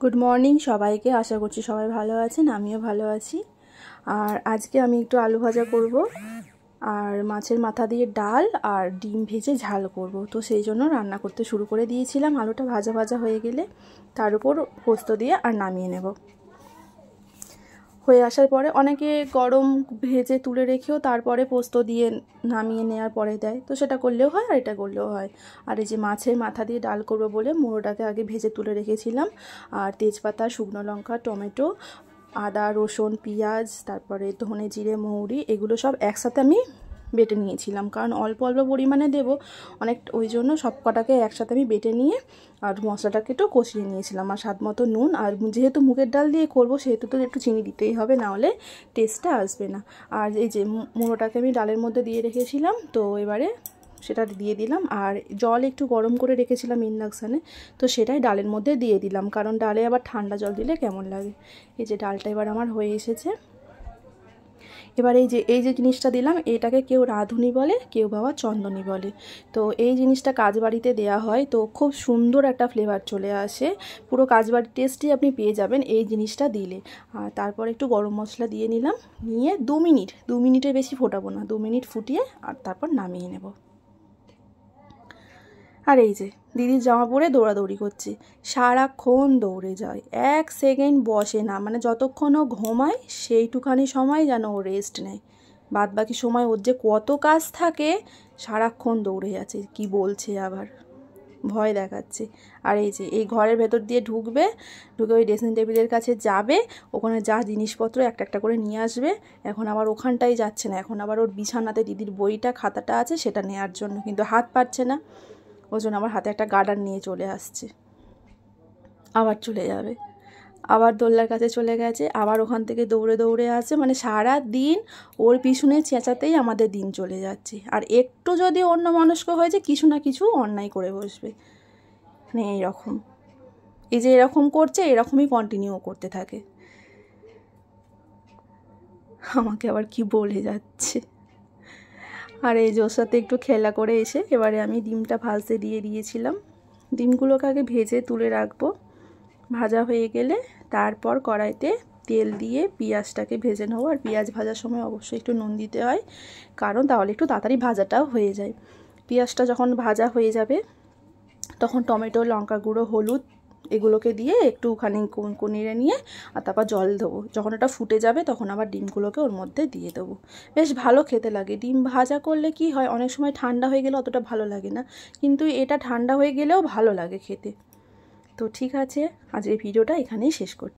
Good morning সবাইকে। আশা করছি সবাই ভালো আছেন, আমিও ভালো আছি। আর আজকে আমি একটু আলু ভাজা করব আর মাছের মাথা দিয়ে ডাল আর ডিম ভেজে ঝাল করব। তো সেই জন্য রান্না করতে শুরু করে দিয়েছিলাম। আলুটা ভাজা ভাজা হয়ে গেলে তার উপর পোস্ত দিয়ে আর নামিয়ে নেব। হয়ে আসার পরে অনেকে গরম ভেজে তুলে রেখেও তারপরে পোস্ত দিয়ে নামিয়ে নেওয়ার পরে দেয়, তো সেটা করলেও হয় আর এটা করলেও হয়। আর এই যে মাছের মাথা দিয়ে ডাল করবো বলে মুড়োটাকে আগে ভেজে তুলে রেখেছিলাম। আর তেজপাতা, শুকনো লঙ্কা, টমেটো, আদা, রসুন, পেঁয়াজ, তারপরে ধনে, জিরে, মৌরি এগুলো সব একসাথে আমি বেটে নিয়েছিলাম, কারণ অল্প অল্প পরিমাণে দেবো অনেক, ওই জন্য সব কটাকে একসাথে আমি বেটে নিয়ে আর মশলাটাকে একটু কষিয়ে নিয়েছিলাম। আর স্বাদ মতো নুন, আর যেহেতু মুগের ডাল দিয়ে করবো সেহেতু তো একটু চিনি দিতেই হবে, নাহলে টেস্টটা আসবে না। আর এই যে মুড়োটাকে আমি ডালের মধ্যে দিয়ে রেখেছিলাম, তো এবারে সেটা দিয়ে দিলাম। আর জল একটু গরম করে রেখেছিলাম ইন্ডাকশানে, তো সেটাই ডালের মধ্যে দিয়ে দিলাম, কারণ ডালে আবার ঠান্ডা জল দিলে কেমন লাগে। এই যে ডালটা এবার আমার হয়ে এসেছে। এবার এই যে জিনিসটা দিলাম, এটাকে কেউ রাঁধুনি বলে, কেউ বাবা চন্দনী বলে। তো এই জিনিসটা কাজবাড়িতে দেয়া হয়, তো খুব সুন্দর একটা ফ্লেভার চলে আসে, পুরো কাজবাড়ির টেস্টই আপনি পেয়ে যাবেন এই জিনিসটা দিলে। আর তারপর একটু গরম মশলা দিয়ে নিলাম, নিয়ে 2 মিনিটের বেশি ফোটাবো না, 2 মিনিট ফুটিয়ে আর তারপর নামিয়ে নেব। আর এই যে দিদির জামা পরে দৌড়াদৌড়ি করছে, সারাক্ষণ দৌড়ে যায়, 1 সেকেন্ড বসে না, মানে যতক্ষণ ও ঘুমায় সেইটুখানি সময় যেন ও রেস্ট নেয়, বাদ বাকি সময় ওর যে কত কাজ থাকে, সারাক্ষণ দৌড়ে যাচ্ছে। কি বলছে আবার, ভয় দেখাচ্ছে। আর এই যে এই ঘরের ভেতর দিয়ে ঢুকে ওই ড্রেসিং টেবিলের কাছে যাবে, ওখানে যা জিনিসপত্র একটা একটা করে নিয়ে আসবে। এখন আবার ওখানটাই যাচ্ছে না, এখন আবার ওর বিছানাতে দিদির বইটা খাতাটা আছে সেটা নেওয়ার জন্য, কিন্তু হাত পারছে না, ওই জন্য আমার হাতে একটা গার্ডার নিয়ে চলে আসছে। আবার চলে যাবে, আবার দোলনার কাছে চলে গেছে, আবার ওখান থেকে দৌড়ে দৌড়ে আসছে, মানে সারা দিন ওর পিছনে চেঁচাতেই আমাদের দিন চলে যাচ্ছে। আর একটু যদি অন্য মনস্ক হয়েছে কিছু না কিছু অন্যায় করে বসবে, মানে এইরকম, এই যে এরকম করছে এরকমই কন্টিনিউ করতে থাকে। আমাকে আবার কি বলে যাচ্ছে। আর এই যে ওর সাথে একটু খেলা করে এসে এবারে আমি ডিমটা ভাজতে দিয়ে দিয়েছিলাম। ডিমগুলোকে আগে ভেজে তুলে রাখবো, ভাজা হয়ে গেলে তারপর কড়াইতে তেল দিয়ে পেঁয়াজটাকে ভেজে নেবো। আর পেঁয়াজ ভাজার সময় অবশ্যই একটু নুন দিতে হয়, কারণ তাহলে একটু তাড়াতাড়ি ভাজাটাও হয়ে যায়। পেঁয়াজটা যখন ভাজা হয়ে যাবে তখন টমেটো, লঙ্কা গুঁড়ো, হলুদ এগুলোকে দিয়ে একটুখানি নেড়ে নিয়ে আর তারপর জল দেবো। যখন এটা ফুটে যাবে তখন আবার ডিমগুলোকে ওর মধ্যে দিয়ে দেবো। বেশ ভালো খেতে লাগে। ডিম ভাজা করলে কি হয়, অনেক সময় ঠান্ডা হয়ে গেলে অতটা ভালো লাগে না, কিন্তু এটা ঠান্ডা হয়ে গেলেও ভালো লাগে খেতে। তো ঠিক আছে, আজ এই ভিডিওটা এখানেই শেষ করছি।